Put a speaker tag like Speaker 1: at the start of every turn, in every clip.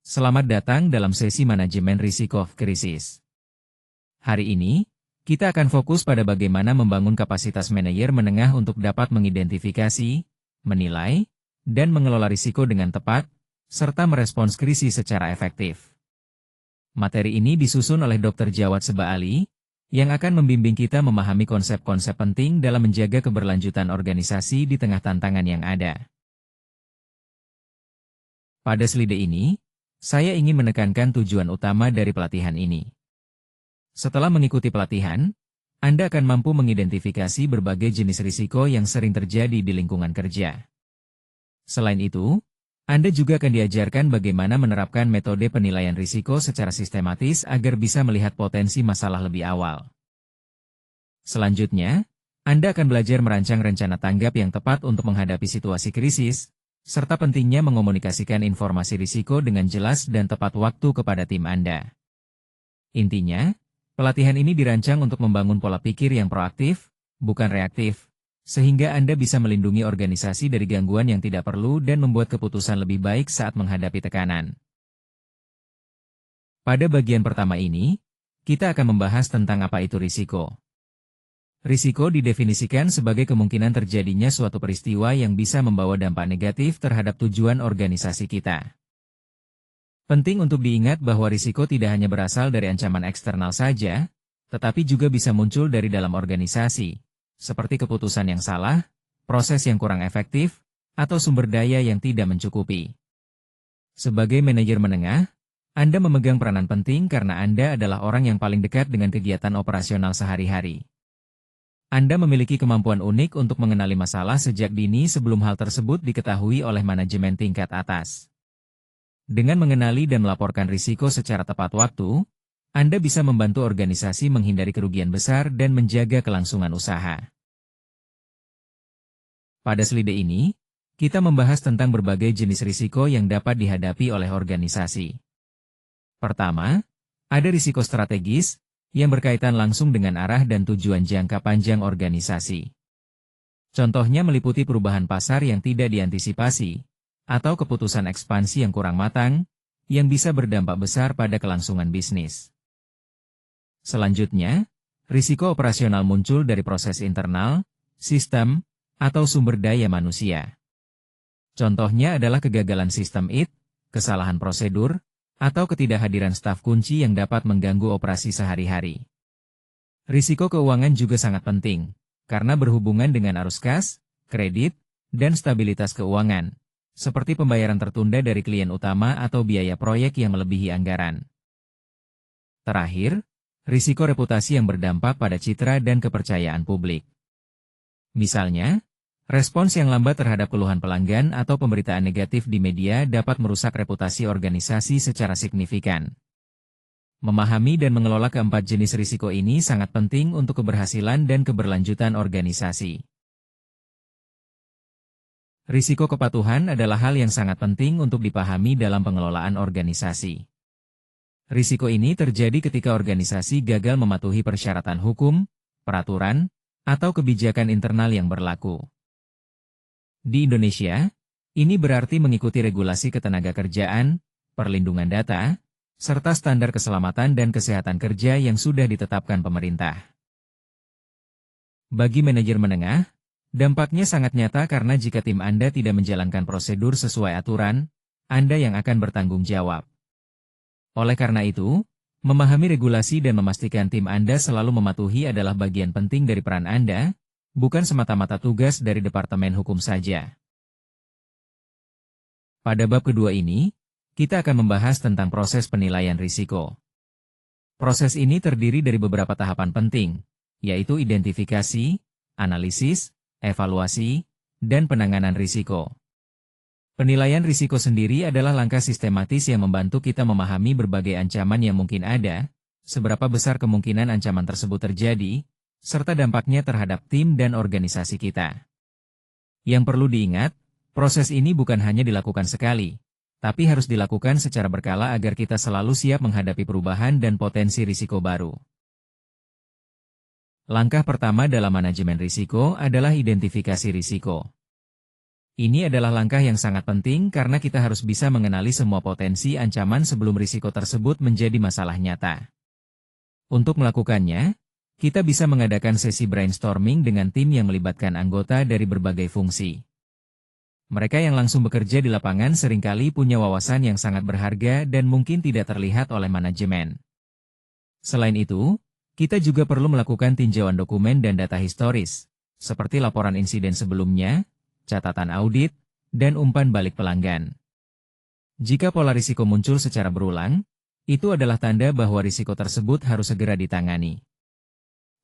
Speaker 1: Selamat datang dalam sesi manajemen risiko krisis. Hari ini, kita akan fokus pada bagaimana membangun kapasitas manajer menengah untuk dapat mengidentifikasi, menilai, dan mengelola risiko dengan tepat, serta merespons krisis secara efektif. Materi ini disusun oleh Dr. Jawad Sebaali, yang akan membimbing kita memahami konsep-konsep penting dalam menjaga keberlanjutan organisasi di tengah tantangan yang ada. Pada slide ini, saya ingin menekankan tujuan utama dari pelatihan ini. Setelah mengikuti pelatihan, Anda akan mampu mengidentifikasi berbagai jenis risiko yang sering terjadi di lingkungan kerja. Selain itu, Anda juga akan diajarkan bagaimana menerapkan metode penilaian risiko secara sistematis agar bisa melihat potensi masalah lebih awal. Selanjutnya, Anda akan belajar merancang rencana tanggap yang tepat untuk menghadapi situasi krisis, serta pentingnya mengomunikasikan informasi risiko dengan jelas dan tepat waktu kepada tim Anda. Intinya, pelatihan ini dirancang untuk membangun pola pikir yang proaktif, bukan reaktif, sehingga Anda bisa melindungi organisasi dari gangguan yang tidak perlu dan membuat keputusan lebih baik saat menghadapi tekanan. Pada bagian pertama ini, kita akan membahas tentang apa itu risiko. Risiko didefinisikan sebagai kemungkinan terjadinya suatu peristiwa yang bisa membawa dampak negatif terhadap tujuan organisasi kita. Penting untuk diingat bahwa risiko tidak hanya berasal dari ancaman eksternal saja, tetapi juga bisa muncul dari dalam organisasi, seperti keputusan yang salah, proses yang kurang efektif, atau sumber daya yang tidak mencukupi. Sebagai manajer menengah, Anda memegang peranan penting karena Anda adalah orang yang paling dekat dengan kegiatan operasional sehari-hari. Anda memiliki kemampuan unik untuk mengenali masalah sejak dini sebelum hal tersebut diketahui oleh manajemen tingkat atas. Dengan mengenali dan melaporkan risiko secara tepat waktu, Anda bisa membantu organisasi menghindari kerugian besar dan menjaga kelangsungan usaha. Pada slide ini, kita membahas tentang berbagai jenis risiko yang dapat dihadapi oleh organisasi. Pertama, ada risiko strategis, yang berkaitan langsung dengan arah dan tujuan jangka panjang organisasi. Contohnya meliputi perubahan pasar yang tidak diantisipasi, atau keputusan ekspansi yang kurang matang, yang bisa berdampak besar pada kelangsungan bisnis. Selanjutnya, risiko operasional muncul dari proses internal, sistem, atau sumber daya manusia. Contohnya adalah kegagalan sistem IT, kesalahan prosedur, atau ketidakhadiran staf kunci yang dapat mengganggu operasi sehari-hari. Risiko keuangan juga sangat penting, karena berhubungan dengan arus kas, kredit, dan stabilitas keuangan, seperti pembayaran tertunda dari klien utama atau biaya proyek yang melebihi anggaran. Terakhir, risiko reputasi yang berdampak pada citra dan kepercayaan publik. Misalnya, respons yang lambat terhadap keluhan pelanggan atau pemberitaan negatif di media dapat merusak reputasi organisasi secara signifikan. Memahami dan mengelola keempat jenis risiko ini sangat penting untuk keberhasilan dan keberlanjutan organisasi. Risiko kepatuhan adalah hal yang sangat penting untuk dipahami dalam pengelolaan organisasi. Risiko ini terjadi ketika organisasi gagal mematuhi persyaratan hukum, peraturan, atau kebijakan internal yang berlaku. Di Indonesia, ini berarti mengikuti regulasi ketenagakerjaan, perlindungan data, serta standar keselamatan dan kesehatan kerja yang sudah ditetapkan pemerintah. Bagi manajer menengah, dampaknya sangat nyata karena jika tim Anda tidak menjalankan prosedur sesuai aturan, Anda yang akan bertanggung jawab. Oleh karena itu, memahami regulasi dan memastikan tim Anda selalu mematuhi adalah bagian penting dari peran Anda, bukan semata-mata tugas dari Departemen Hukum saja. Pada bab kedua ini, kita akan membahas tentang proses penilaian risiko. Proses ini terdiri dari beberapa tahapan penting, yaitu identifikasi, analisis, evaluasi, dan penanganan risiko. Penilaian risiko sendiri adalah langkah sistematis yang membantu kita memahami berbagai ancaman yang mungkin ada, seberapa besar kemungkinan ancaman tersebut terjadi, serta dampaknya terhadap tim dan organisasi kita. Yang perlu diingat, proses ini bukan hanya dilakukan sekali, tapi harus dilakukan secara berkala agar kita selalu siap menghadapi perubahan dan potensi risiko baru. Langkah pertama dalam manajemen risiko adalah identifikasi risiko. Ini adalah langkah yang sangat penting karena kita harus bisa mengenali semua potensi ancaman sebelum risiko tersebut menjadi masalah nyata. Untuk melakukannya, kita bisa mengadakan sesi brainstorming dengan tim yang melibatkan anggota dari berbagai fungsi. Mereka yang langsung bekerja di lapangan seringkali punya wawasan yang sangat berharga dan mungkin tidak terlihat oleh manajemen. Selain itu, kita juga perlu melakukan tinjauan dokumen dan data historis, seperti laporan insiden sebelumnya, catatan audit, dan umpan balik pelanggan. Jika pola risiko muncul secara berulang, itu adalah tanda bahwa risiko tersebut harus segera ditangani.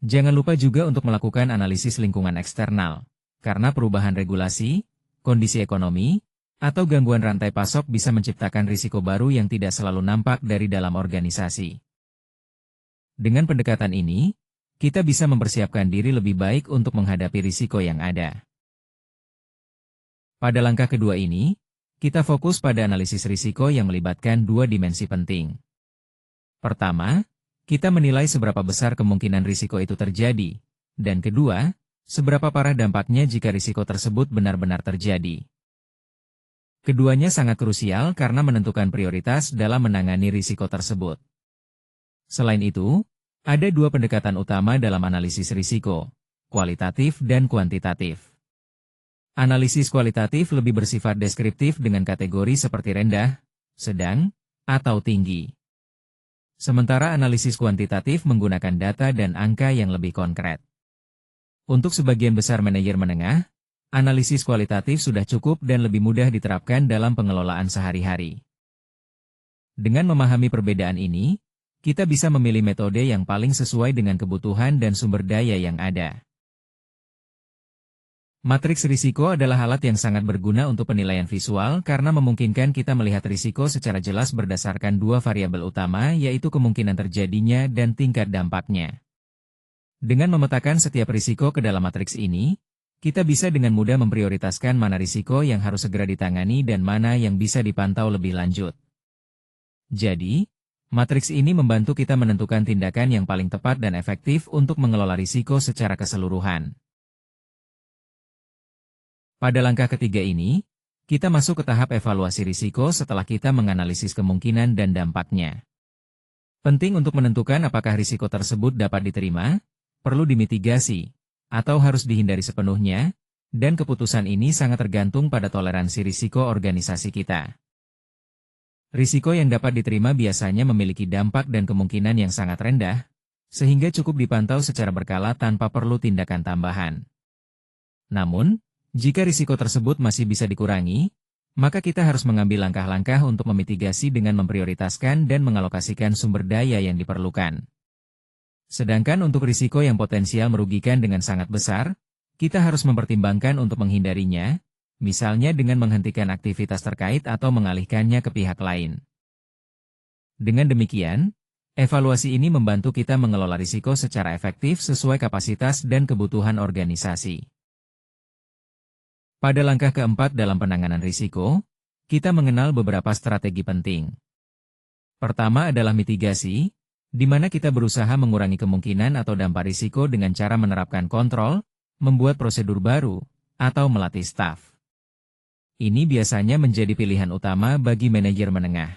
Speaker 1: Jangan lupa juga untuk melakukan analisis lingkungan eksternal, karena perubahan regulasi, kondisi ekonomi, atau gangguan rantai pasok bisa menciptakan risiko baru yang tidak selalu nampak dari dalam organisasi. Dengan pendekatan ini, kita bisa mempersiapkan diri lebih baik untuk menghadapi risiko yang ada. Pada langkah kedua ini, kita fokus pada analisis risiko yang melibatkan dua dimensi penting. Pertama, kita menilai seberapa besar kemungkinan risiko itu terjadi, dan kedua, seberapa parah dampaknya jika risiko tersebut benar-benar terjadi. Keduanya sangat krusial karena menentukan prioritas dalam menangani risiko tersebut. Selain itu, ada dua pendekatan utama dalam analisis risiko, kualitatif dan kuantitatif. Analisis kualitatif lebih bersifat deskriptif dengan kategori seperti rendah, sedang, atau tinggi. Sementara analisis kuantitatif menggunakan data dan angka yang lebih konkret. Untuk sebagian besar manajer menengah, analisis kualitatif sudah cukup dan lebih mudah diterapkan dalam pengelolaan sehari-hari. Dengan memahami perbedaan ini, kita bisa memilih metode yang paling sesuai dengan kebutuhan dan sumber daya yang ada. Matriks risiko adalah alat yang sangat berguna untuk penilaian visual karena memungkinkan kita melihat risiko secara jelas berdasarkan dua variabel utama yaitu kemungkinan terjadinya dan tingkat dampaknya. Dengan memetakan setiap risiko ke dalam matriks ini, kita bisa dengan mudah memprioritaskan mana risiko yang harus segera ditangani dan mana yang bisa dipantau lebih lanjut. Jadi, matriks ini membantu kita menentukan tindakan yang paling tepat dan efektif untuk mengelola risiko secara keseluruhan. Pada langkah ketiga ini, kita masuk ke tahap evaluasi risiko setelah kita menganalisis kemungkinan dan dampaknya. Penting untuk menentukan apakah risiko tersebut dapat diterima, perlu dimitigasi, atau harus dihindari sepenuhnya, dan keputusan ini sangat tergantung pada toleransi risiko organisasi kita. Risiko yang dapat diterima biasanya memiliki dampak dan kemungkinan yang sangat rendah, sehingga cukup dipantau secara berkala tanpa perlu tindakan tambahan. Namun, jika risiko tersebut masih bisa dikurangi, maka kita harus mengambil langkah-langkah untuk memitigasi dengan memprioritaskan dan mengalokasikan sumber daya yang diperlukan. Sedangkan untuk risiko yang potensial merugikan dengan sangat besar, kita harus mempertimbangkan untuk menghindarinya, misalnya dengan menghentikan aktivitas terkait atau mengalihkannya ke pihak lain. Dengan demikian, evaluasi ini membantu kita mengelola risiko secara efektif sesuai kapasitas dan kebutuhan organisasi. Pada langkah keempat dalam penanganan risiko, kita mengenal beberapa strategi penting. Pertama adalah mitigasi, di mana kita berusaha mengurangi kemungkinan atau dampak risiko dengan cara menerapkan kontrol, membuat prosedur baru, atau melatih staf. Ini biasanya menjadi pilihan utama bagi manajer menengah.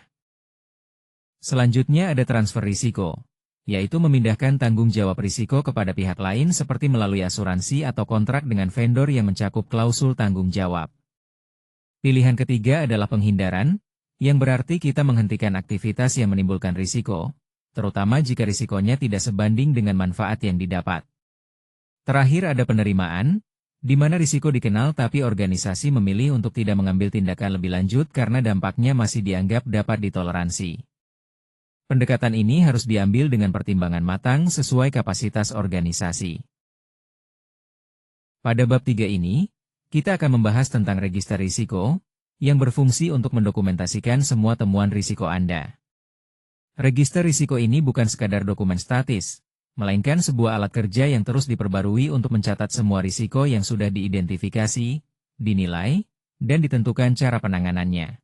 Speaker 1: Selanjutnya ada transfer risiko, yaitu memindahkan tanggung jawab risiko kepada pihak lain seperti melalui asuransi atau kontrak dengan vendor yang mencakup klausul tanggung jawab. Pilihan ketiga adalah penghindaran, yang berarti kita menghentikan aktivitas yang menimbulkan risiko, terutama jika risikonya tidak sebanding dengan manfaat yang didapat. Terakhir ada penerimaan, di mana risiko dikenal tapi organisasi memilih untuk tidak mengambil tindakan lebih lanjut karena dampaknya masih dianggap dapat ditoleransi. Pendekatan ini harus diambil dengan pertimbangan matang sesuai kapasitas organisasi. Pada bab 3 ini, kita akan membahas tentang register risiko, yang berfungsi untuk mendokumentasikan semua temuan risiko Anda. Register risiko ini bukan sekadar dokumen statis, melainkan sebuah alat kerja yang terus diperbarui untuk mencatat semua risiko yang sudah diidentifikasi, dinilai, dan ditentukan cara penanganannya.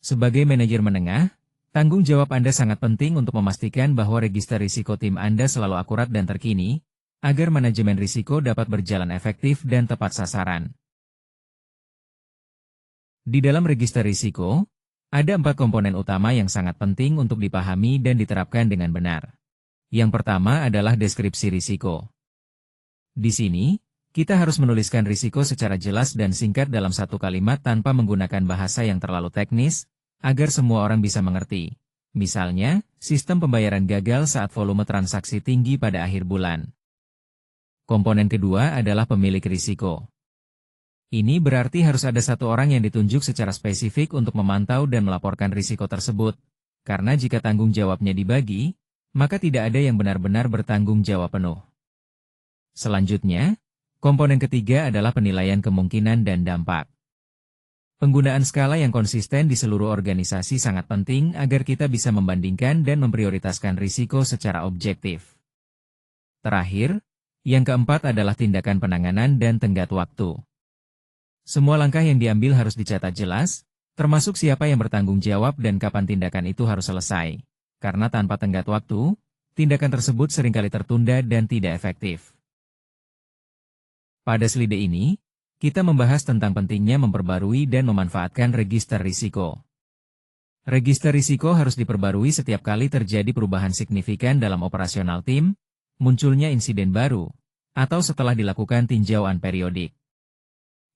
Speaker 1: Sebagai manajer menengah, tanggung jawab Anda sangat penting untuk memastikan bahwa register risiko tim Anda selalu akurat dan terkini, agar manajemen risiko dapat berjalan efektif dan tepat sasaran. Di dalam register risiko, ada 4 komponen utama yang sangat penting untuk dipahami dan diterapkan dengan benar. Yang pertama adalah deskripsi risiko. Di sini, kita harus menuliskan risiko secara jelas dan singkat dalam satu kalimat tanpa menggunakan bahasa yang terlalu teknis, agar semua orang bisa mengerti. Misalnya, sistem pembayaran gagal saat volume transaksi tinggi pada akhir bulan. Komponen kedua adalah pemilik risiko. Ini berarti harus ada satu orang yang ditunjuk secara spesifik untuk memantau dan melaporkan risiko tersebut, karena jika tanggung jawabnya dibagi, maka tidak ada yang benar-benar bertanggung jawab penuh. Selanjutnya, komponen ketiga adalah penilaian kemungkinan dan dampak. Penggunaan skala yang konsisten di seluruh organisasi sangat penting agar kita bisa membandingkan dan memprioritaskan risiko secara objektif. Terakhir, yang keempat adalah tindakan penanganan dan tenggat waktu. Semua langkah yang diambil harus dicatat jelas, termasuk siapa yang bertanggung jawab dan kapan tindakan itu harus selesai. Karena tanpa tenggat waktu, tindakan tersebut seringkali tertunda dan tidak efektif. Pada slide ini, kita membahas tentang pentingnya memperbarui dan memanfaatkan register risiko. Register risiko harus diperbarui setiap kali terjadi perubahan signifikan dalam operasional tim, munculnya insiden baru, atau setelah dilakukan tinjauan periodik.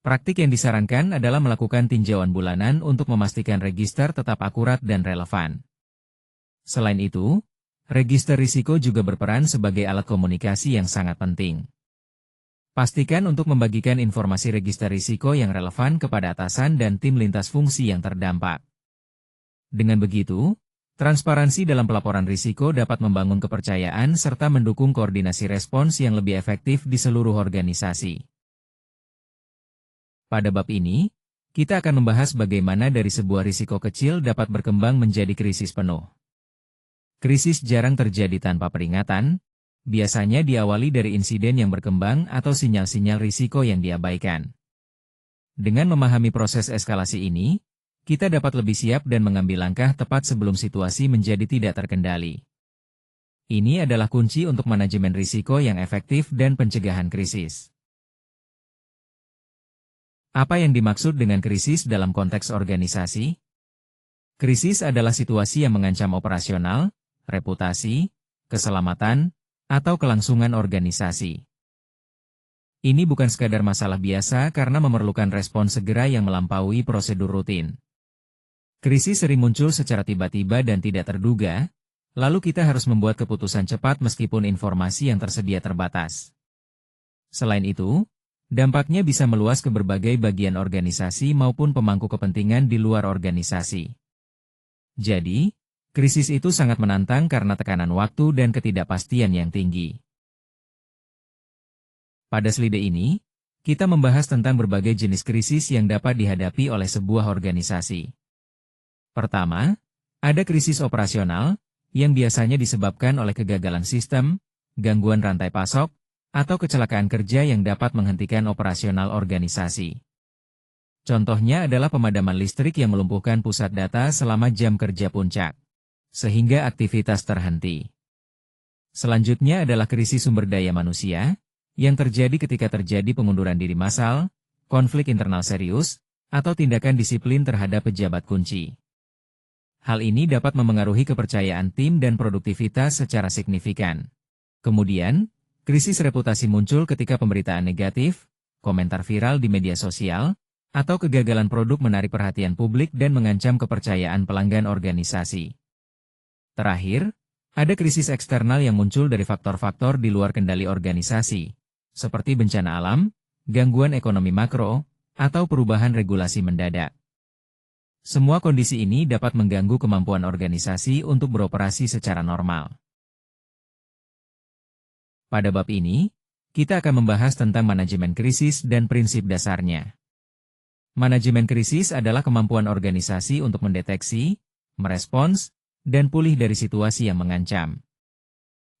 Speaker 1: Praktik yang disarankan adalah melakukan tinjauan bulanan untuk memastikan register tetap akurat dan relevan. Selain itu, register risiko juga berperan sebagai alat komunikasi yang sangat penting. Pastikan untuk membagikan informasi register risiko yang relevan kepada atasan dan tim lintas fungsi yang terdampak. Dengan begitu, transparansi dalam pelaporan risiko dapat membangun kepercayaan serta mendukung koordinasi respons yang lebih efektif di seluruh organisasi. Pada bab ini, kita akan membahas bagaimana dari sebuah risiko kecil dapat berkembang menjadi krisis penuh. Krisis jarang terjadi tanpa peringatan, biasanya diawali dari insiden yang berkembang atau sinyal-sinyal risiko yang diabaikan. Dengan memahami proses eskalasi ini, kita dapat lebih siap dan mengambil langkah tepat sebelum situasi menjadi tidak terkendali. Ini adalah kunci untuk manajemen risiko yang efektif dan pencegahan krisis. Apa yang dimaksud dengan krisis dalam konteks organisasi? Krisis adalah situasi yang mengancam operasional, reputasi, keselamatan, atau kelangsungan organisasi. Ini bukan sekadar masalah biasa karena memerlukan respons segera yang melampaui prosedur rutin. Krisis sering muncul secara tiba-tiba dan tidak terduga, lalu kita harus membuat keputusan cepat meskipun informasi yang tersedia terbatas. Selain itu, dampaknya bisa meluas ke berbagai bagian organisasi maupun pemangku kepentingan di luar organisasi. Jadi, krisis itu sangat menantang karena tekanan waktu dan ketidakpastian yang tinggi. Pada slide ini, kita membahas tentang berbagai jenis krisis yang dapat dihadapi oleh sebuah organisasi. Pertama, ada krisis operasional, yang biasanya disebabkan oleh kegagalan sistem, gangguan rantai pasok, atau kecelakaan kerja yang dapat menghentikan operasional organisasi. Contohnya adalah pemadaman listrik yang melumpuhkan pusat data selama jam kerja puncak, sehingga aktivitas terhenti. Selanjutnya adalah krisis sumber daya manusia, yang terjadi ketika terjadi pengunduran diri massal, konflik internal serius, atau tindakan disiplin terhadap pejabat kunci. Hal ini dapat memengaruhi kepercayaan tim dan produktivitas secara signifikan. Kemudian, krisis reputasi muncul ketika pemberitaan negatif, komentar viral di media sosial, atau kegagalan produk menarik perhatian publik dan mengancam kepercayaan pelanggan organisasi. Terakhir, ada krisis eksternal yang muncul dari faktor-faktor di luar kendali organisasi, seperti bencana alam, gangguan ekonomi makro, atau perubahan regulasi mendadak. Semua kondisi ini dapat mengganggu kemampuan organisasi untuk beroperasi secara normal. Pada bab ini, kita akan membahas tentang manajemen krisis dan prinsip dasarnya. Manajemen krisis adalah kemampuan organisasi untuk mendeteksi, merespons, dan pulih dari situasi yang mengancam.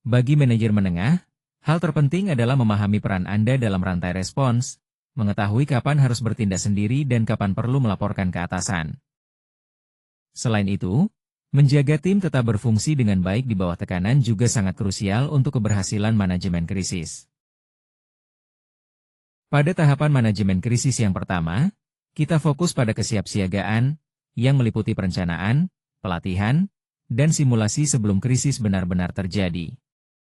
Speaker 1: Bagi manajer menengah, hal terpenting adalah memahami peran Anda dalam rantai respons, mengetahui kapan harus bertindak sendiri dan kapan perlu melaporkan ke atasan. Selain itu, menjaga tim tetap berfungsi dengan baik di bawah tekanan juga sangat krusial untuk keberhasilan manajemen krisis. Pada tahapan manajemen krisis yang pertama, kita fokus pada kesiapsiagaan, yang meliputi perencanaan, pelatihan, dan simulasi sebelum krisis benar-benar terjadi.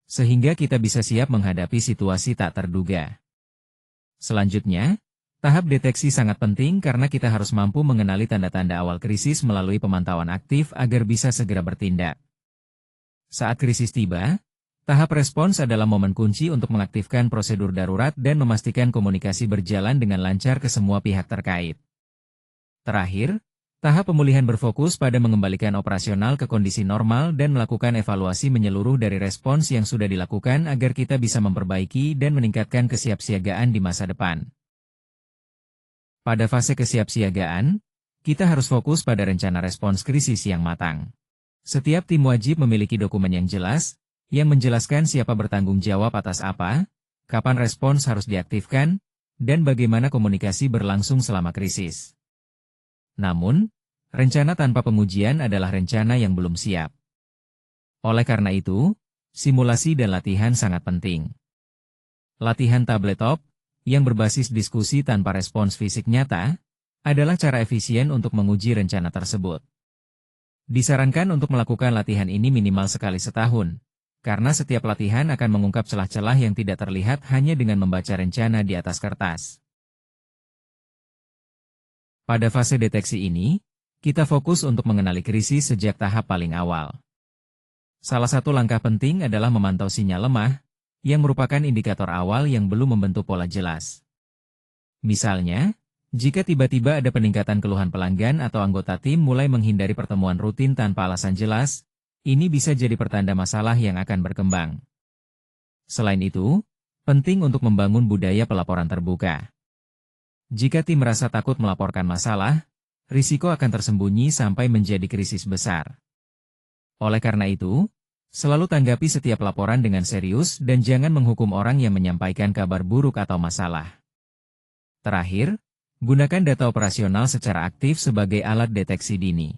Speaker 1: Sehingga kita bisa siap menghadapi situasi tak terduga. Selanjutnya, tahap deteksi sangat penting karena kita harus mampu mengenali tanda-tanda awal krisis melalui pemantauan aktif agar bisa segera bertindak. Saat krisis tiba, tahap respons adalah momen kunci untuk mengaktifkan prosedur darurat dan memastikan komunikasi berjalan dengan lancar ke semua pihak terkait. Terakhir, tahap pemulihan berfokus pada mengembalikan operasional ke kondisi normal dan melakukan evaluasi menyeluruh dari respons yang sudah dilakukan agar kita bisa memperbaiki dan meningkatkan kesiapsiagaan di masa depan. Pada fase kesiapsiagaan, kita harus fokus pada rencana respons krisis yang matang. Setiap tim wajib memiliki dokumen yang jelas, yang menjelaskan siapa bertanggung jawab atas apa, kapan respons harus diaktifkan, dan bagaimana komunikasi berlangsung selama krisis. Namun, rencana tanpa pengujian adalah rencana yang belum siap. Oleh karena itu, simulasi dan latihan sangat penting. Latihan tabletop, yang berbasis diskusi tanpa respons fisik nyata, adalah cara efisien untuk menguji rencana tersebut. Disarankan untuk melakukan latihan ini minimal sekali setahun, karena setiap latihan akan mengungkap celah-celah yang tidak terlihat hanya dengan membaca rencana di atas kertas. Pada fase deteksi ini, kita fokus untuk mengenali krisis sejak tahap paling awal. Salah satu langkah penting adalah memantau sinyal lemah, yang merupakan indikator awal yang belum membentuk pola jelas. Misalnya, jika tiba-tiba ada peningkatan keluhan pelanggan atau anggota tim mulai menghindari pertemuan rutin tanpa alasan jelas, ini bisa jadi pertanda masalah yang akan berkembang. Selain itu, penting untuk membangun budaya pelaporan terbuka. Jika tim merasa takut melaporkan masalah, risiko akan tersembunyi sampai menjadi krisis besar. Oleh karena itu, selalu tanggapi setiap laporan dengan serius dan jangan menghukum orang yang menyampaikan kabar buruk atau masalah. Terakhir, gunakan data operasional secara aktif sebagai alat deteksi dini.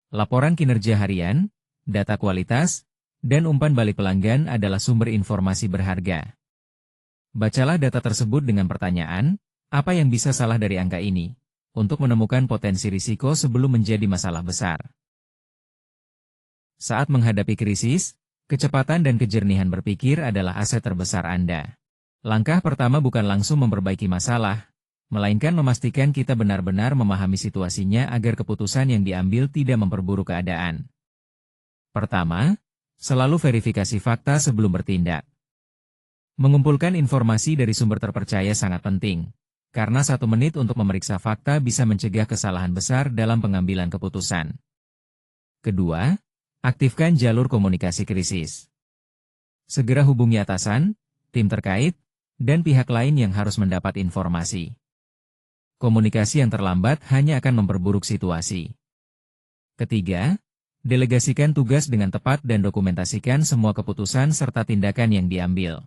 Speaker 1: Laporan kinerja harian, data kualitas, dan umpan balik pelanggan adalah sumber informasi berharga. Bacalah data tersebut dengan pertanyaan, apa yang bisa salah dari angka ini, untuk menemukan potensi risiko sebelum menjadi masalah besar. Saat menghadapi krisis, kecepatan dan kejernihan berpikir adalah aset terbesar Anda. Langkah pertama bukan langsung memperbaiki masalah, melainkan memastikan kita benar-benar memahami situasinya agar keputusan yang diambil tidak memperburuk keadaan. Pertama, selalu verifikasi fakta sebelum bertindak. Mengumpulkan informasi dari sumber terpercaya sangat penting, karena 1 menit untuk memeriksa fakta bisa mencegah kesalahan besar dalam pengambilan keputusan. Kedua, aktifkan jalur komunikasi krisis. Segera hubungi atasan, tim terkait, dan pihak lain yang harus mendapat informasi. Komunikasi yang terlambat hanya akan memperburuk situasi. Ketiga, delegasikan tugas dengan tepat dan dokumentasikan semua keputusan serta tindakan yang diambil.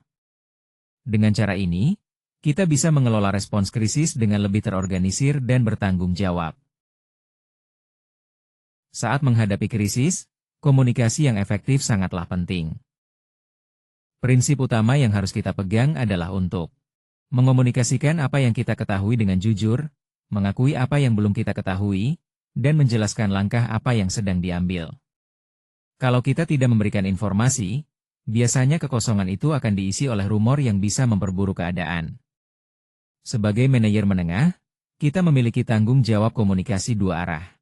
Speaker 1: Dengan cara ini, kita bisa mengelola respons krisis dengan lebih terorganisir dan bertanggung jawab. Saat menghadapi krisis, komunikasi yang efektif sangatlah penting. Prinsip utama yang harus kita pegang adalah untuk mengomunikasikan apa yang kita ketahui dengan jujur, mengakui apa yang belum kita ketahui, dan menjelaskan langkah apa yang sedang diambil. Kalau kita tidak memberikan informasi, biasanya kekosongan itu akan diisi oleh rumor yang bisa memperburuk keadaan. Sebagai manajer menengah, kita memiliki tanggung jawab komunikasi 2 arah.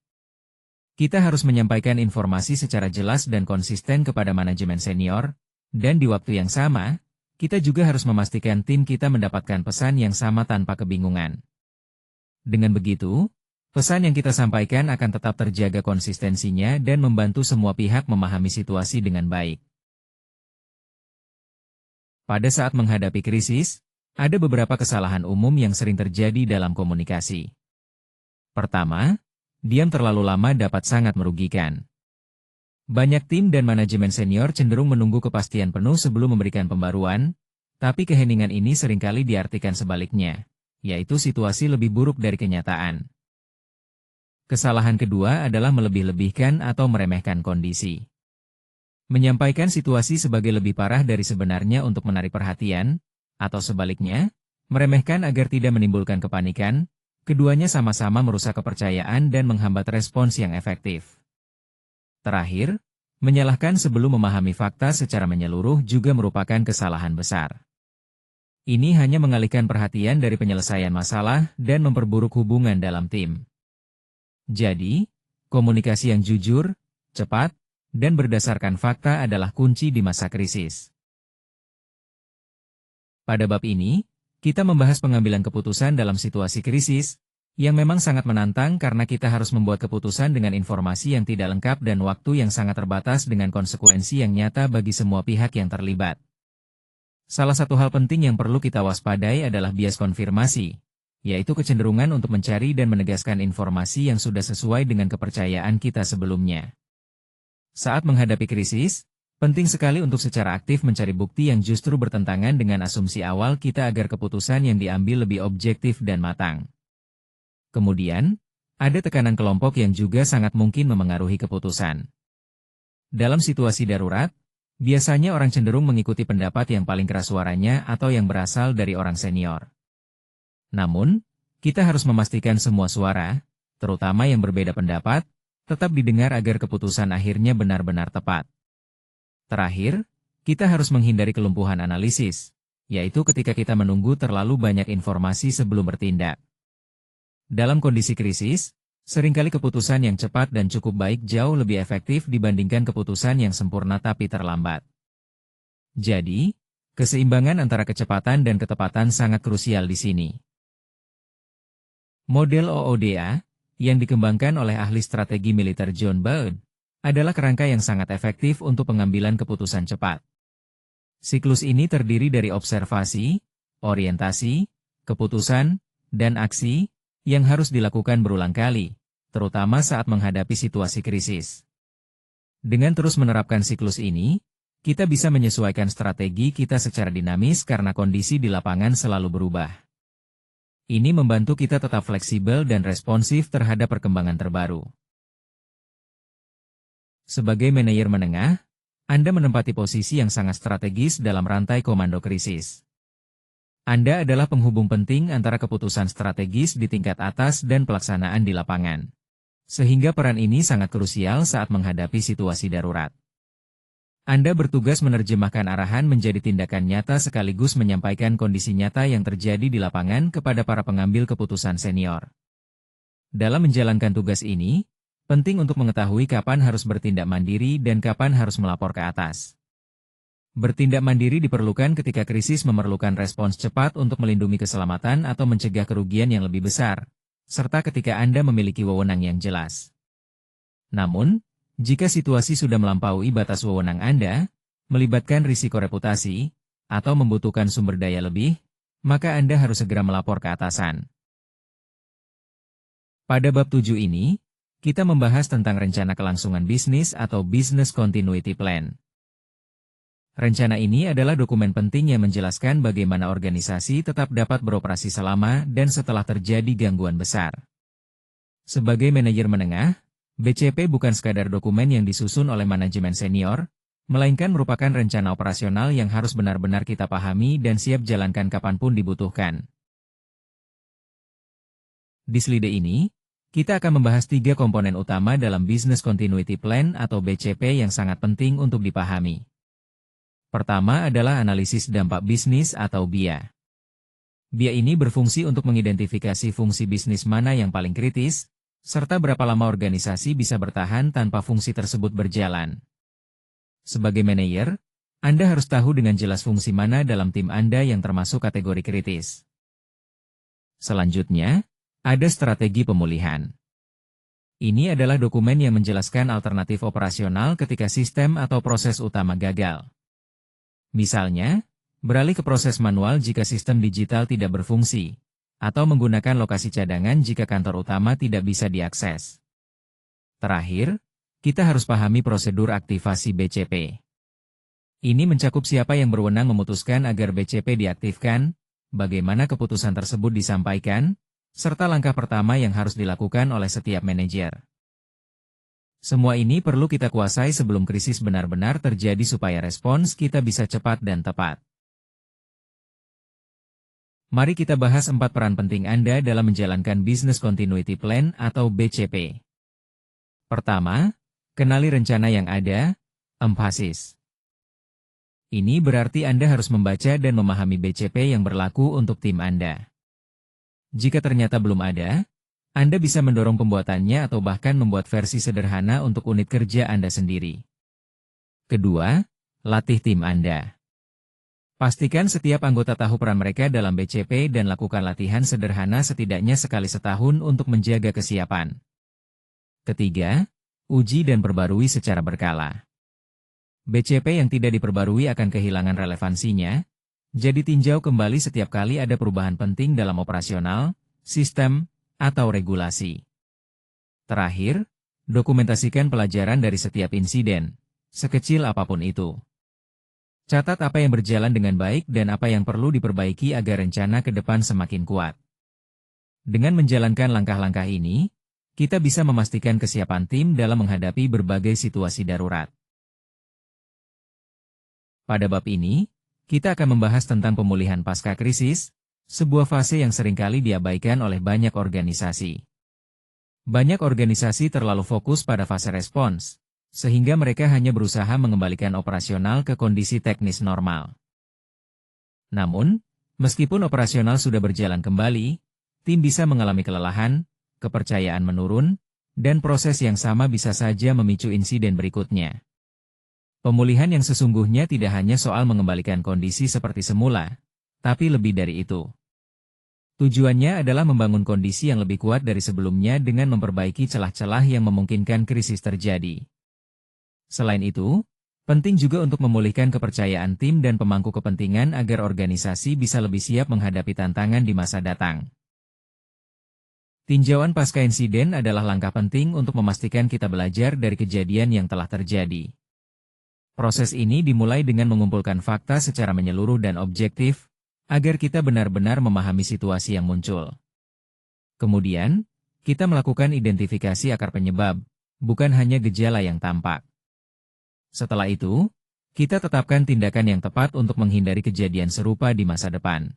Speaker 1: Kita harus menyampaikan informasi secara jelas dan konsisten kepada manajemen senior, dan di waktu yang sama, kita juga harus memastikan tim kita mendapatkan pesan yang sama tanpa kebingungan. Dengan begitu, pesan yang kita sampaikan akan tetap terjaga konsistensinya dan membantu semua pihak memahami situasi dengan baik. Pada saat menghadapi krisis, ada beberapa kesalahan umum yang sering terjadi dalam komunikasi. Pertama, diam terlalu lama dapat sangat merugikan. Banyak tim dan manajemen senior cenderung menunggu kepastian penuh sebelum memberikan pembaruan, tapi keheningan ini seringkali diartikan sebaliknya, yaitu situasi lebih buruk dari kenyataan. Kesalahan kedua adalah melebih-lebihkan atau meremehkan kondisi. Menyampaikan situasi sebagai lebih parah dari sebenarnya untuk menarik perhatian, atau sebaliknya, meremehkan agar tidak menimbulkan kepanikan, Keduanya sama-sama merusak kepercayaan dan menghambat respons yang efektif. Terakhir, menyalahkan sebelum memahami fakta secara menyeluruh juga merupakan kesalahan besar. Ini hanya mengalihkan perhatian dari penyelesaian masalah dan memperburuk hubungan dalam tim. Jadi, komunikasi yang jujur, cepat, dan berdasarkan fakta adalah kunci di masa krisis. Pada bab ini, kita membahas pengambilan keputusan dalam situasi krisis, yang memang sangat menantang karena kita harus membuat keputusan dengan informasi yang tidak lengkap dan waktu yang sangat terbatas dengan konsekuensi yang nyata bagi semua pihak yang terlibat. Salah satu hal penting yang perlu kita waspadai adalah bias konfirmasi, yaitu kecenderungan untuk mencari dan menegaskan informasi yang sudah sesuai dengan kepercayaan kita sebelumnya. Saat menghadapi krisis, penting sekali untuk secara aktif mencari bukti yang justru bertentangan dengan asumsi awal kita agar keputusan yang diambil lebih objektif dan matang. Kemudian, ada tekanan kelompok yang juga sangat mungkin memengaruhi keputusan. Dalam situasi darurat, biasanya orang cenderung mengikuti pendapat yang paling keras suaranya atau yang berasal dari orang senior. Namun, kita harus memastikan semua suara, terutama yang berbeda pendapat, tetap didengar agar keputusan akhirnya benar-benar tepat. Terakhir, kita harus menghindari kelumpuhan analisis, yaitu ketika kita menunggu terlalu banyak informasi sebelum bertindak. Dalam kondisi krisis, seringkali keputusan yang cepat dan cukup baik jauh lebih efektif dibandingkan keputusan yang sempurna tapi terlambat. Jadi, keseimbangan antara kecepatan dan ketepatan sangat krusial di sini. Model OODA, yang dikembangkan oleh ahli strategi militer John Byrd, adalah kerangka yang sangat efektif untuk pengambilan keputusan cepat. Siklus ini terdiri dari observasi, orientasi, keputusan, dan aksi, yang harus dilakukan berulang kali, terutama saat menghadapi situasi krisis. Dengan terus menerapkan siklus ini, kita bisa menyesuaikan strategi kita secara dinamis karena kondisi di lapangan selalu berubah. Ini membantu kita tetap fleksibel dan responsif terhadap perkembangan terbaru. Sebagai manajer menengah, Anda menempati posisi yang sangat strategis dalam rantai komando krisis. Anda adalah penghubung penting antara keputusan strategis di tingkat atas dan pelaksanaan di lapangan. Sehingga peran ini sangat krusial saat menghadapi situasi darurat. Anda bertugas menerjemahkan arahan menjadi tindakan nyata sekaligus menyampaikan kondisi nyata yang terjadi di lapangan kepada para pengambil keputusan senior. Dalam menjalankan tugas ini, penting untuk mengetahui kapan harus bertindak mandiri dan kapan harus melapor ke atas. Bertindak mandiri diperlukan ketika krisis memerlukan respons cepat untuk melindungi keselamatan atau mencegah kerugian yang lebih besar, serta ketika Anda memiliki wewenang yang jelas. Namun, jika situasi sudah melampaui batas wewenang Anda, melibatkan risiko reputasi, atau membutuhkan sumber daya lebih, maka Anda harus segera melapor ke atasan. Pada bab 7 ini, kita membahas tentang rencana kelangsungan bisnis atau Business Continuity Plan. Rencana ini adalah dokumen penting yang menjelaskan bagaimana organisasi tetap dapat beroperasi selama dan setelah terjadi gangguan besar. Sebagai manajer menengah, BCP bukan sekadar dokumen yang disusun oleh manajemen senior, melainkan merupakan rencana operasional yang harus benar-benar kita pahami dan siap jalankan kapanpun dibutuhkan. Di slide ini, kita akan membahas 3 komponen utama dalam Business Continuity Plan atau BCP yang sangat penting untuk dipahami. Pertama adalah analisis dampak bisnis atau BIA. BIA ini berfungsi untuk mengidentifikasi fungsi bisnis mana yang paling kritis, serta berapa lama organisasi bisa bertahan tanpa fungsi tersebut berjalan. Sebagai manajer, Anda harus tahu dengan jelas fungsi mana dalam tim Anda yang termasuk kategori kritis. Selanjutnya, ada strategi pemulihan. Ini adalah dokumen yang menjelaskan alternatif operasional ketika sistem atau proses utama gagal. Misalnya, beralih ke proses manual jika sistem digital tidak berfungsi, atau menggunakan lokasi cadangan jika kantor utama tidak bisa diakses. Terakhir, kita harus pahami prosedur aktivasi BCP. Ini mencakup siapa yang berwenang memutuskan agar BCP diaktifkan, bagaimana keputusan tersebut disampaikan, serta langkah pertama yang harus dilakukan oleh setiap manajer. Semua ini perlu kita kuasai sebelum krisis benar-benar terjadi supaya respons kita bisa cepat dan tepat. Mari kita bahas 4 peran penting Anda dalam menjalankan Business Continuity Plan atau BCP. Pertama, kenali rencana yang ada, emphasis. Ini berarti Anda harus membaca dan memahami BCP yang berlaku untuk tim Anda. Jika ternyata belum ada, Anda bisa mendorong pembuatannya atau bahkan membuat versi sederhana untuk unit kerja Anda sendiri. Kedua, latih tim Anda. Pastikan setiap anggota tahu peran mereka dalam BCP dan lakukan latihan sederhana setidaknya sekali setahun untuk menjaga kesiapan. Ketiga, uji dan perbarui secara berkala. BCP yang tidak diperbarui akan kehilangan relevansinya, jadi tinjau kembali setiap kali ada perubahan penting dalam operasional, sistem, atau regulasi. Terakhir, dokumentasikan pelajaran dari setiap insiden, sekecil apapun itu. Catat apa yang berjalan dengan baik dan apa yang perlu diperbaiki agar rencana ke depan semakin kuat. Dengan menjalankan langkah-langkah ini, kita bisa memastikan kesiapan tim dalam menghadapi berbagai situasi darurat. Pada bab ini, kita akan membahas tentang pemulihan pasca krisis, sebuah fase yang seringkali diabaikan oleh banyak organisasi. Banyak organisasi terlalu fokus pada fase respons, sehingga mereka hanya berusaha mengembalikan operasional ke kondisi teknis normal. Namun, meskipun operasional sudah berjalan kembali, tim bisa mengalami kelelahan, kepercayaan menurun, dan proses yang sama bisa saja memicu insiden berikutnya. Pemulihan yang sesungguhnya tidak hanya soal mengembalikan kondisi seperti semula, tapi lebih dari itu. Tujuannya adalah membangun kondisi yang lebih kuat dari sebelumnya dengan memperbaiki celah-celah yang memungkinkan krisis terjadi. Selain itu, penting juga untuk memulihkan kepercayaan tim dan pemangku kepentingan agar organisasi bisa lebih siap menghadapi tantangan di masa datang. Tinjauan pasca insiden adalah langkah penting untuk memastikan kita belajar dari kejadian yang telah terjadi. Proses ini dimulai dengan mengumpulkan fakta secara menyeluruh dan objektif, agar kita benar-benar memahami situasi yang muncul. Kemudian, kita melakukan identifikasi akar penyebab, bukan hanya gejala yang tampak. Setelah itu, kita tetapkan tindakan yang tepat untuk menghindari kejadian serupa di masa depan.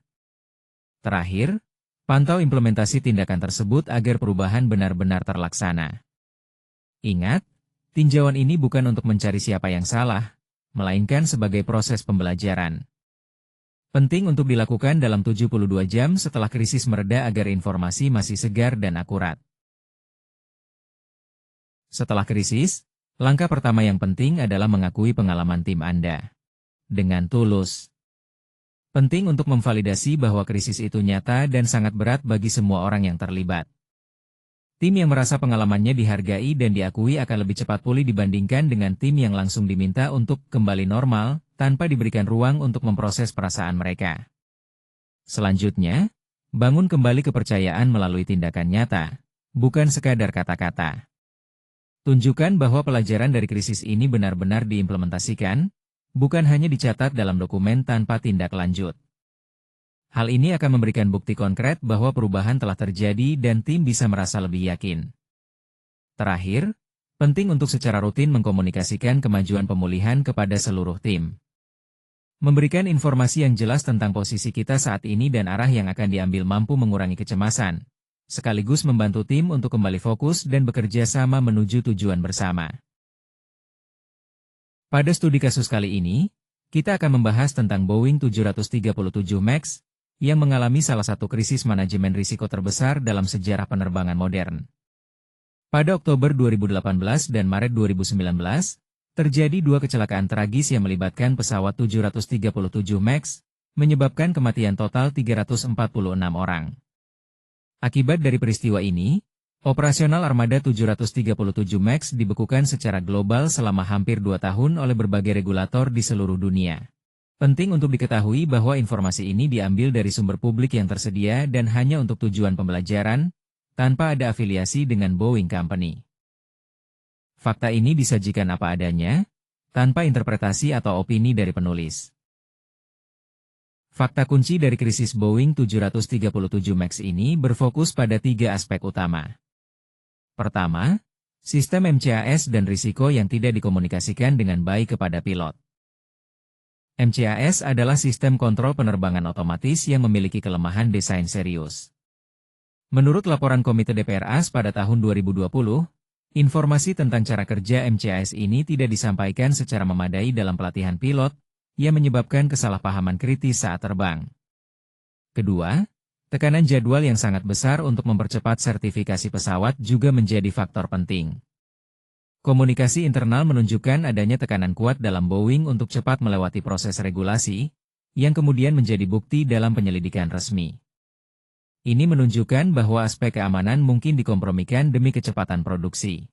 Speaker 1: Terakhir, pantau implementasi tindakan tersebut agar perubahan benar-benar terlaksana. Ingat, tinjauan ini bukan untuk mencari siapa yang salah, melainkan sebagai proses pembelajaran. Penting untuk dilakukan dalam 72 jam setelah krisis mereda agar informasi masih segar dan akurat. Setelah krisis, langkah pertama yang penting adalah mengakui pengalaman tim Anda. Dengan tulus. Penting untuk memvalidasi bahwa krisis itu nyata dan sangat berat bagi semua orang yang terlibat. Tim yang merasa pengalamannya dihargai dan diakui akan lebih cepat pulih dibandingkan dengan tim yang langsung diminta untuk kembali normal, tanpa diberikan ruang untuk memproses perasaan mereka. Selanjutnya, bangun kembali kepercayaan melalui tindakan nyata, bukan sekadar kata-kata. Tunjukkan bahwa pelajaran dari krisis ini benar-benar diimplementasikan, bukan hanya dicatat dalam dokumen tanpa tindak lanjut. Hal ini akan memberikan bukti konkret bahwa perubahan telah terjadi dan tim bisa merasa lebih yakin. Terakhir, penting untuk secara rutin mengkomunikasikan kemajuan pemulihan kepada seluruh tim. Memberikan informasi yang jelas tentang posisi kita saat ini dan arah yang akan diambil mampu mengurangi kecemasan, sekaligus membantu tim untuk kembali fokus dan bekerja sama menuju tujuan bersama. Pada studi kasus kali ini, kita akan membahas tentang Boeing 737 MAX, yang mengalami salah satu krisis manajemen risiko terbesar dalam sejarah penerbangan modern. Pada Oktober 2018 dan Maret 2019, terjadi dua kecelakaan tragis yang melibatkan pesawat 737 MAX, menyebabkan kematian total 346 orang. Akibat dari peristiwa ini, operasional armada 737 MAX dibekukan secara global selama hampir 2 tahun oleh berbagai regulator di seluruh dunia. Penting untuk diketahui bahwa informasi ini diambil dari sumber publik yang tersedia dan hanya untuk tujuan pembelajaran, tanpa ada afiliasi dengan Boeing Company. Fakta ini disajikan apa adanya, tanpa interpretasi atau opini dari penulis. Fakta kunci dari krisis Boeing 737 MAX ini berfokus pada 3 aspek utama. Pertama, sistem MCAS dan risiko yang tidak dikomunikasikan dengan baik kepada pilot. MCAS adalah sistem kontrol penerbangan otomatis yang memiliki kelemahan desain serius. Menurut laporan Komite DPRAS pada tahun 2020, informasi tentang cara kerja MCAS ini tidak disampaikan secara memadai dalam pelatihan pilot, yang menyebabkan kesalahpahaman kritis saat terbang. Kedua, tekanan jadwal yang sangat besar untuk mempercepat sertifikasi pesawat juga menjadi faktor penting. Komunikasi internal menunjukkan adanya tekanan kuat dalam Boeing untuk cepat melewati proses regulasi, yang kemudian menjadi bukti dalam penyelidikan resmi. Ini menunjukkan bahwa aspek keamanan mungkin dikompromikan demi kecepatan produksi.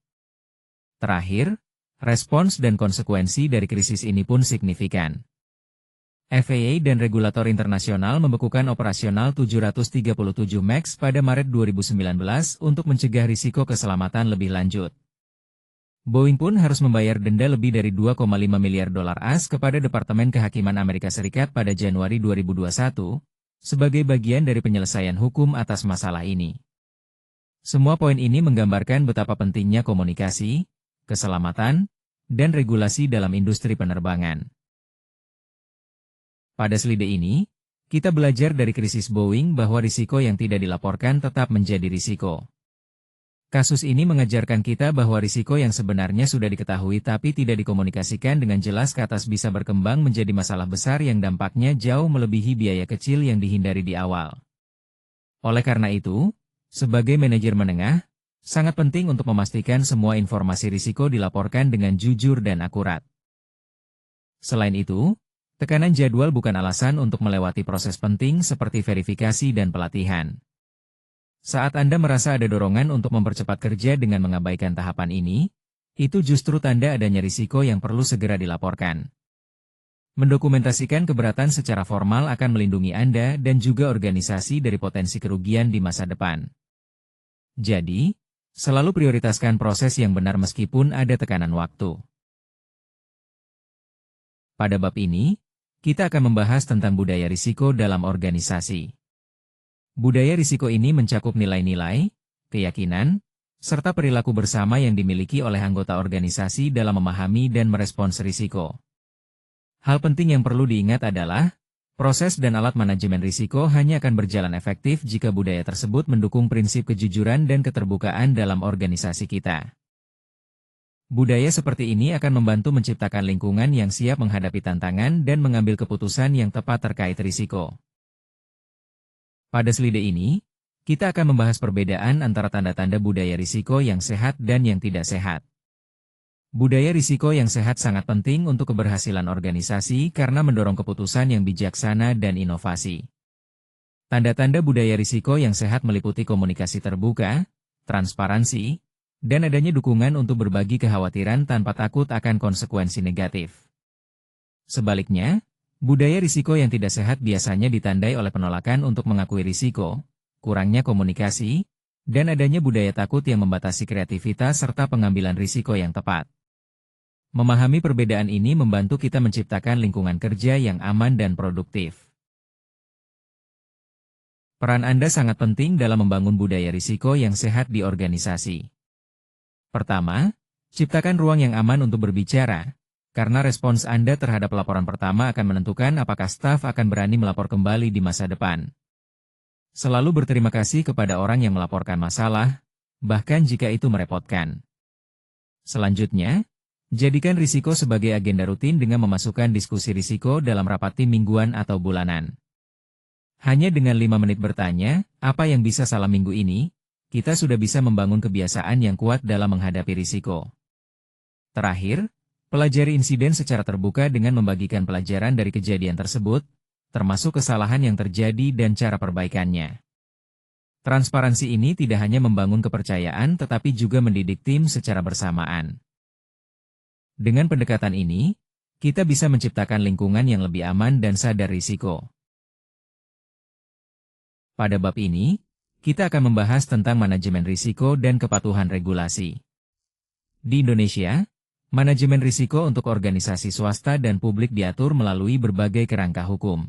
Speaker 1: Terakhir, respons dan konsekuensi dari krisis ini pun signifikan. FAA dan regulator internasional membekukan operasional 737 MAX pada Maret 2019 untuk mencegah risiko keselamatan lebih lanjut. Boeing pun harus membayar denda lebih dari 2,5 miliar dolar AS kepada Departemen Kehakiman Amerika Serikat pada Januari 2021, sebagai bagian dari penyelesaian hukum atas masalah ini. Semua poin ini menggambarkan betapa pentingnya komunikasi, keselamatan, dan regulasi dalam industri penerbangan. Pada slide ini, kita belajar dari krisis Boeing bahwa risiko yang tidak dilaporkan tetap menjadi risiko. Kasus ini mengajarkan kita bahwa risiko yang sebenarnya sudah diketahui tapi tidak dikomunikasikan dengan jelas ke atas bisa berkembang menjadi masalah besar yang dampaknya jauh melebihi biaya kecil yang dihindari di awal. Oleh karena itu, sebagai manajer menengah, sangat penting untuk memastikan semua informasi risiko dilaporkan dengan jujur dan akurat. Selain itu, tekanan jadwal bukan alasan untuk melewati proses penting seperti verifikasi dan pelatihan. Saat Anda merasa ada dorongan untuk mempercepat kerja dengan mengabaikan tahapan ini, itu justru tanda adanya risiko yang perlu segera dilaporkan. Mendokumentasikan keberatan secara formal akan melindungi Anda dan juga organisasi dari potensi kerugian di masa depan. Jadi, selalu prioritaskan proses yang benar meskipun ada tekanan waktu. Pada bab ini, kita akan membahas tentang budaya risiko dalam organisasi. Budaya risiko ini mencakup nilai-nilai, keyakinan, serta perilaku bersama yang dimiliki oleh anggota organisasi dalam memahami dan merespons risiko. Hal penting yang perlu diingat adalah, proses dan alat manajemen risiko hanya akan berjalan efektif jika budaya tersebut mendukung prinsip kejujuran dan keterbukaan dalam organisasi kita. Budaya seperti ini akan membantu menciptakan lingkungan yang siap menghadapi tantangan dan mengambil keputusan yang tepat terkait risiko. Pada slide ini, kita akan membahas perbedaan antara tanda-tanda budaya risiko yang sehat dan yang tidak sehat. Budaya risiko yang sehat sangat penting untuk keberhasilan organisasi karena mendorong keputusan yang bijaksana dan inovasi. Tanda-tanda budaya risiko yang sehat meliputi komunikasi terbuka, transparansi, dan adanya dukungan untuk berbagi kekhawatiran tanpa takut akan konsekuensi negatif. Sebaliknya, budaya risiko yang tidak sehat biasanya ditandai oleh penolakan untuk mengakui risiko, kurangnya komunikasi, dan adanya budaya takut yang membatasi kreativitas serta pengambilan risiko yang tepat. Memahami perbedaan ini membantu kita menciptakan lingkungan kerja yang aman dan produktif. Peran Anda sangat penting dalam membangun budaya risiko yang sehat di organisasi. Pertama, ciptakan ruang yang aman untuk berbicara. Karena respons Anda terhadap laporan pertama akan menentukan apakah staf akan berani melapor kembali di masa depan. Selalu berterima kasih kepada orang yang melaporkan masalah, bahkan jika itu merepotkan. Selanjutnya, jadikan risiko sebagai agenda rutin dengan memasukkan diskusi risiko dalam rapat tim mingguan atau bulanan. Hanya dengan 5 menit bertanya, apa yang bisa salah minggu ini, kita sudah bisa membangun kebiasaan yang kuat dalam menghadapi risiko. Terakhir, pelajari insiden secara terbuka dengan membagikan pelajaran dari kejadian tersebut, termasuk kesalahan yang terjadi dan cara perbaikannya. Transparansi ini tidak hanya membangun kepercayaan tetapi juga mendidik tim secara bersamaan. Dengan pendekatan ini, kita bisa menciptakan lingkungan yang lebih aman dan sadar risiko. Pada bab ini, kita akan membahas tentang manajemen risiko dan kepatuhan regulasi. Di Indonesia, manajemen risiko untuk organisasi swasta dan publik diatur melalui berbagai kerangka hukum.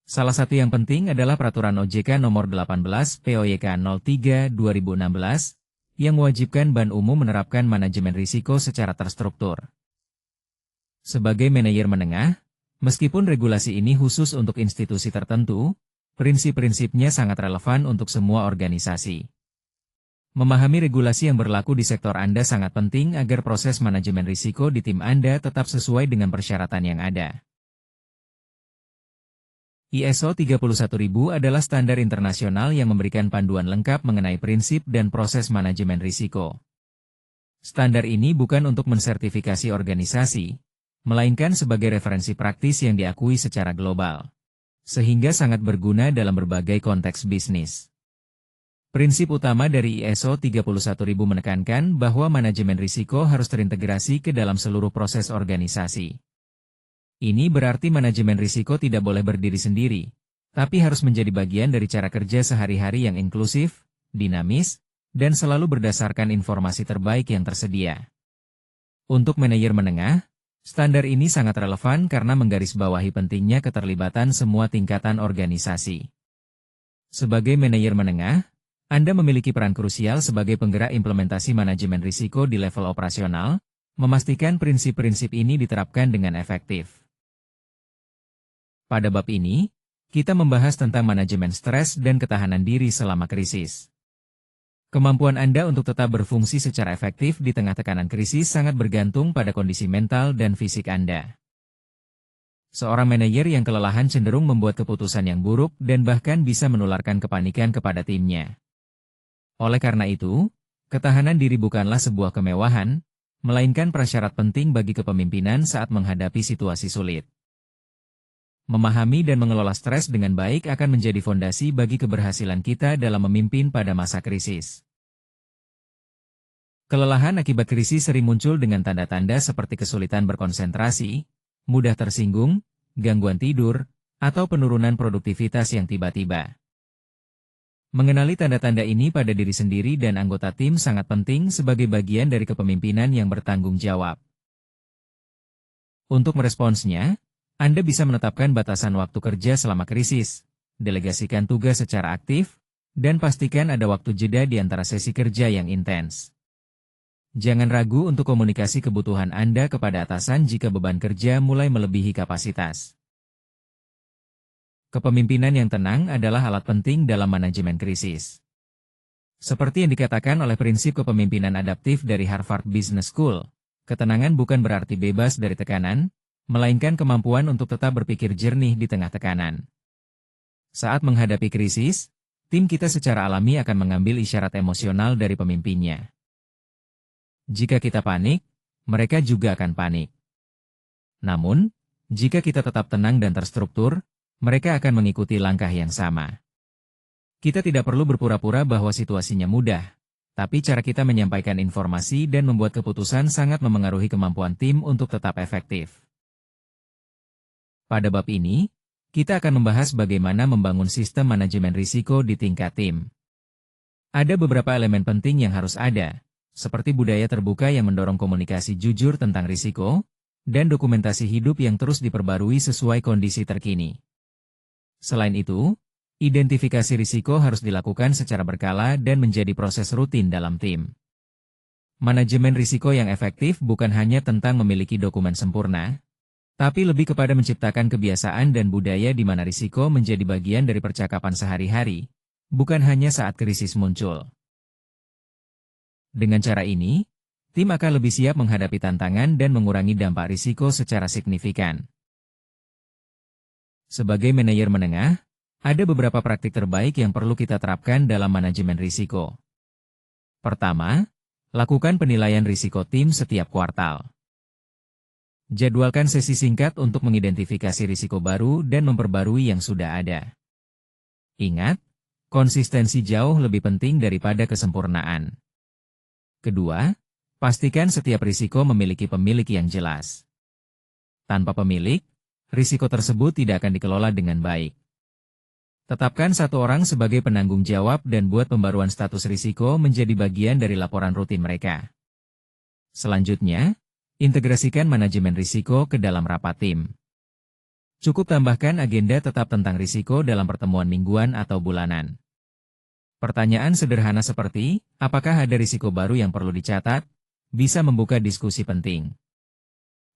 Speaker 1: Salah satu yang penting adalah Peraturan OJK Nomor 18 POYK 03/2016 yang mewajibkan Ban Umum menerapkan manajemen risiko secara terstruktur. Sebagai manajer menengah, Meskipun regulasi ini khusus untuk institusi tertentu, prinsip-prinsipnya sangat relevan untuk semua organisasi. Memahami regulasi yang berlaku di sektor Anda sangat penting agar proses manajemen risiko di tim Anda tetap sesuai dengan persyaratan yang ada. ISO 31000 adalah standar internasional yang memberikan panduan lengkap mengenai prinsip dan proses manajemen risiko. Standar ini bukan untuk mensertifikasi organisasi, melainkan sebagai referensi praktis yang diakui secara global, sehingga sangat berguna dalam berbagai konteks bisnis. Prinsip utama dari ISO 31000 menekankan bahwa manajemen risiko harus terintegrasi ke dalam seluruh proses organisasi. Ini berarti manajemen risiko tidak boleh berdiri sendiri, tapi harus menjadi bagian dari cara kerja sehari-hari yang inklusif, dinamis, dan selalu berdasarkan informasi terbaik yang tersedia. Untuk manajer menengah, standar ini sangat relevan karena menggarisbawahi pentingnya keterlibatan semua tingkatan organisasi. Sebagai manajer menengah, Anda memiliki peran krusial sebagai penggerak implementasi manajemen risiko di level operasional, memastikan prinsip-prinsip ini diterapkan dengan efektif. Pada bab ini, kita membahas tentang manajemen stres dan ketahanan diri selama krisis. Kemampuan Anda untuk tetap berfungsi secara efektif di tengah tekanan krisis sangat bergantung pada kondisi mental dan fisik Anda. Seorang manajer yang kelelahan cenderung membuat keputusan yang buruk dan bahkan bisa menularkan kepanikan kepada timnya. Oleh karena itu, ketahanan diri bukanlah sebuah kemewahan, melainkan prasyarat penting bagi kepemimpinan saat menghadapi situasi sulit. Memahami dan mengelola stres dengan baik akan menjadi fondasi bagi keberhasilan kita dalam memimpin pada masa krisis. Kelelahan akibat krisis sering muncul dengan tanda-tanda seperti kesulitan berkonsentrasi, mudah tersinggung, gangguan tidur, atau penurunan produktivitas yang tiba-tiba. Mengenali tanda-tanda ini pada diri sendiri dan anggota tim sangat penting sebagai bagian dari kepemimpinan yang bertanggung jawab. Untuk meresponsnya, Anda bisa menetapkan batasan waktu kerja selama krisis, delegasikan tugas secara aktif, dan pastikan ada waktu jeda di antara sesi kerja yang intens. Jangan ragu untuk komunikasi kebutuhan Anda kepada atasan jika beban kerja mulai melebihi kapasitas. Kepemimpinan yang tenang adalah alat penting dalam manajemen krisis. Seperti yang dikatakan oleh prinsip kepemimpinan adaptif dari Harvard Business School, ketenangan bukan berarti bebas dari tekanan, melainkan kemampuan untuk tetap berpikir jernih di tengah tekanan. Saat menghadapi krisis, tim kita secara alami akan mengambil isyarat emosional dari pemimpinnya. Jika kita panik, mereka juga akan panik. Namun, jika kita tetap tenang dan terstruktur, mereka akan mengikuti langkah yang sama. Kita tidak perlu berpura-pura bahwa situasinya mudah, tapi cara kita menyampaikan informasi dan membuat keputusan sangat memengaruhi kemampuan tim untuk tetap efektif. Pada bab ini, kita akan membahas bagaimana membangun sistem manajemen risiko di tingkat tim. Ada beberapa elemen penting yang harus ada, seperti budaya terbuka yang mendorong komunikasi jujur tentang risiko, dan dokumentasi hidup yang terus diperbarui sesuai kondisi terkini. Selain itu, identifikasi risiko harus dilakukan secara berkala dan menjadi proses rutin dalam tim. Manajemen risiko yang efektif bukan hanya tentang memiliki dokumen sempurna, tapi lebih kepada menciptakan kebiasaan dan budaya di mana risiko menjadi bagian dari percakapan sehari-hari, bukan hanya saat krisis muncul. Dengan cara ini, tim akan lebih siap menghadapi tantangan dan mengurangi dampak risiko secara signifikan. Sebagai manajer menengah, ada beberapa praktik terbaik yang perlu kita terapkan dalam manajemen risiko. Pertama, lakukan penilaian risiko tim setiap kuartal. Jadwalkan sesi singkat untuk mengidentifikasi risiko baru dan memperbarui yang sudah ada. Ingat, konsistensi jauh lebih penting daripada kesempurnaan. Kedua, pastikan setiap risiko memiliki pemilik yang jelas. Tanpa pemilik, risiko tersebut tidak akan dikelola dengan baik. Tetapkan satu orang sebagai penanggung jawab dan buat pembaruan status risiko menjadi bagian dari laporan rutin mereka. Selanjutnya, integrasikan manajemen risiko ke dalam rapat tim. Cukup tambahkan agenda tetap tentang risiko dalam pertemuan mingguan atau bulanan. Pertanyaan sederhana seperti, apakah ada risiko baru yang perlu dicatat, bisa membuka diskusi penting.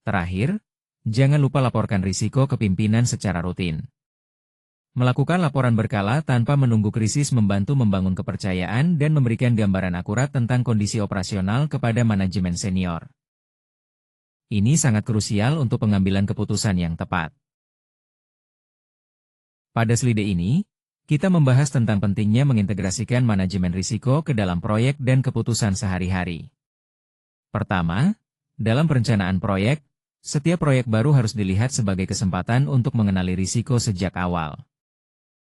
Speaker 1: Terakhir, Jangan lupa laporkan risiko ke pimpinan secara rutin. Melakukan laporan berkala tanpa menunggu krisis membantu membangun kepercayaan dan memberikan gambaran akurat tentang kondisi operasional kepada manajemen senior. Ini sangat krusial untuk pengambilan keputusan yang tepat. Pada slide ini, kita membahas tentang pentingnya mengintegrasikan manajemen risiko ke dalam proyek dan keputusan sehari-hari. Pertama, dalam perencanaan proyek, setiap proyek baru harus dilihat sebagai kesempatan untuk mengenali risiko sejak awal.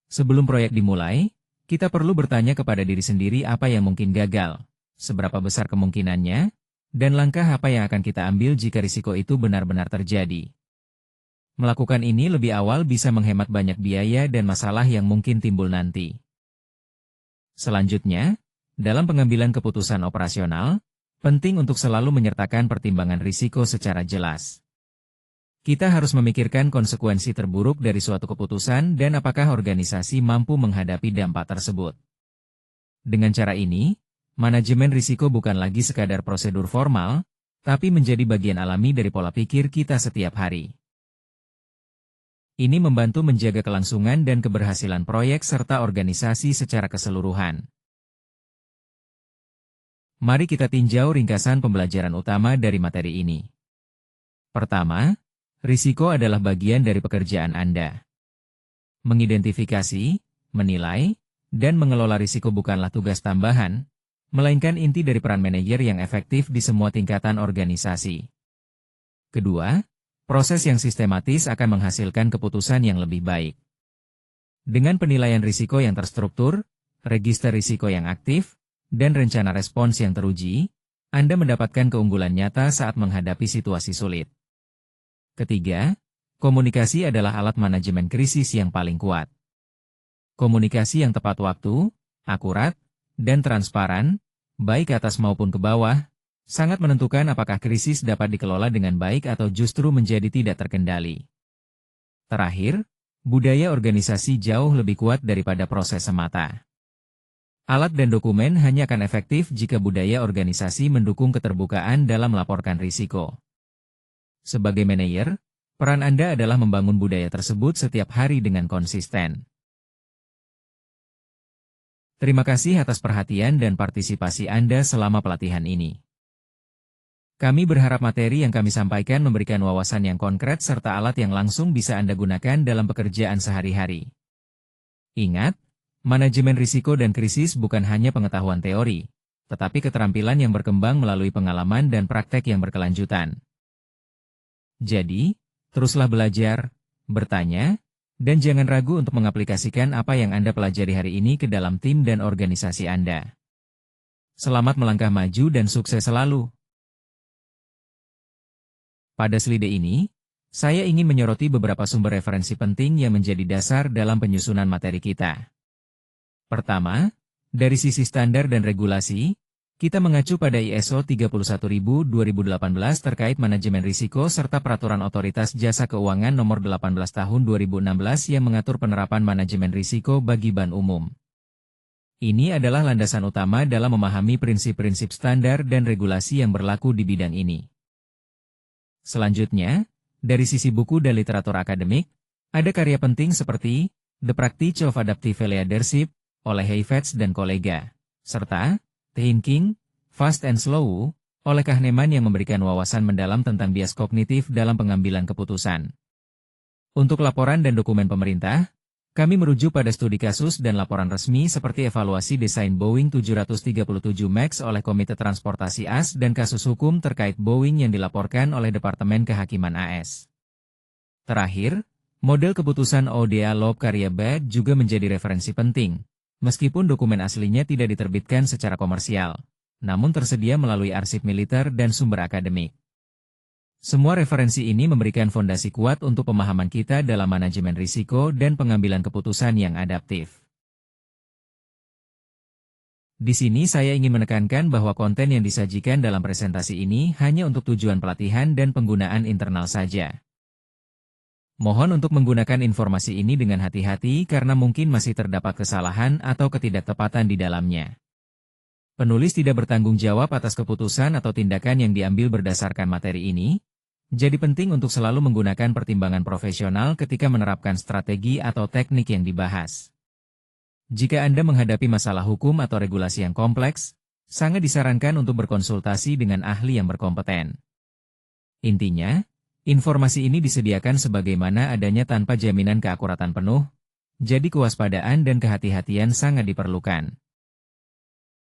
Speaker 1: Sebelum proyek dimulai, kita perlu bertanya kepada diri sendiri apa yang mungkin gagal, seberapa besar kemungkinannya, dan langkah apa yang akan kita ambil jika risiko itu benar-benar terjadi. Melakukan ini lebih awal bisa menghemat banyak biaya dan masalah yang mungkin timbul nanti. Selanjutnya, dalam pengambilan keputusan operasional, penting untuk selalu menyertakan pertimbangan risiko secara jelas. Kita harus memikirkan konsekuensi terburuk dari suatu keputusan dan apakah organisasi mampu menghadapi dampak tersebut. Dengan cara ini, manajemen risiko bukan lagi sekadar prosedur formal, tapi menjadi bagian alami dari pola pikir kita setiap hari. Ini membantu menjaga kelangsungan dan keberhasilan proyek serta organisasi secara keseluruhan. Mari kita tinjau ringkasan pembelajaran utama dari materi ini. Pertama, risiko adalah bagian dari pekerjaan Anda. Mengidentifikasi, menilai, dan mengelola risiko bukanlah tugas tambahan, melainkan inti dari peran manajer yang efektif di semua tingkatan organisasi. Kedua, proses yang sistematis akan menghasilkan keputusan yang lebih baik. Dengan penilaian risiko yang terstruktur, register risiko yang aktif, dan rencana respons yang teruji, Anda mendapatkan keunggulan nyata saat menghadapi situasi sulit. Ketiga, komunikasi adalah alat manajemen krisis yang paling kuat. Komunikasi yang tepat waktu, akurat, dan transparan, baik atas maupun ke bawah, sangat menentukan apakah krisis dapat dikelola dengan baik atau justru menjadi tidak terkendali. Terakhir, budaya organisasi jauh lebih kuat daripada proses semata. Alat dan dokumen hanya akan efektif jika budaya organisasi mendukung keterbukaan dalam melaporkan risiko. Sebagai manajer, peran Anda adalah membangun budaya tersebut setiap hari dengan konsisten. Terima kasih atas perhatian dan partisipasi Anda selama pelatihan ini. Kami berharap materi yang kami sampaikan memberikan wawasan yang konkret serta alat yang langsung bisa Anda gunakan dalam pekerjaan sehari-hari. Ingat, manajemen risiko dan krisis bukan hanya pengetahuan teori, tetapi keterampilan yang berkembang melalui pengalaman dan praktek yang berkelanjutan. Jadi, teruslah belajar, bertanya, dan jangan ragu untuk mengaplikasikan apa yang Anda pelajari hari ini ke dalam tim dan organisasi Anda. Selamat melangkah maju dan sukses selalu. Pada slide ini, saya ingin menyoroti beberapa sumber referensi penting yang menjadi dasar dalam penyusunan materi kita. Pertama, dari sisi standar dan regulasi, kita mengacu pada ISO 31000-2018 terkait manajemen risiko serta Peraturan Otoritas Jasa Keuangan Nomor 18 Tahun 2016 yang mengatur penerapan manajemen risiko bagi bank umum. Ini adalah landasan utama dalam memahami prinsip-prinsip standar dan regulasi yang berlaku di bidang ini. Selanjutnya, dari sisi buku dan literatur akademik, ada karya penting seperti The Practice of Adaptive Leadership oleh Heifetz dan kolega, serta Thinking, Fast and Slow oleh Kahneman yang memberikan wawasan mendalam tentang bias kognitif dalam pengambilan keputusan. Untuk laporan dan dokumen pemerintah, kami merujuk pada studi kasus dan laporan resmi seperti evaluasi desain Boeing 737 MAX oleh Komite Transportasi AS dan kasus hukum terkait Boeing yang dilaporkan oleh Departemen Kehakiman AS. Terakhir, model keputusan ODA Loeb karya Bad juga menjadi referensi penting, meskipun dokumen aslinya tidak diterbitkan secara komersial, namun tersedia melalui arsip militer dan sumber akademik. Semua referensi ini memberikan fondasi kuat untuk pemahaman kita dalam manajemen risiko dan pengambilan keputusan yang adaptif. Di sini saya ingin menekankan bahwa konten yang disajikan dalam presentasi ini hanya untuk tujuan pelatihan dan penggunaan internal saja. Mohon untuk menggunakan informasi ini dengan hati-hati karena mungkin masih terdapat kesalahan atau ketidaktepatan di dalamnya. Penulis tidak bertanggung jawab atas keputusan atau tindakan yang diambil berdasarkan materi ini, Jadi penting untuk selalu menggunakan pertimbangan profesional ketika menerapkan strategi atau teknik yang dibahas. Jika Anda menghadapi masalah hukum atau regulasi yang kompleks, sangat disarankan untuk berkonsultasi dengan ahli yang berkompeten. Intinya, informasi ini disediakan sebagaimana adanya tanpa jaminan keakuratan penuh, jadi kewaspadaan dan kehati-hatian sangat diperlukan.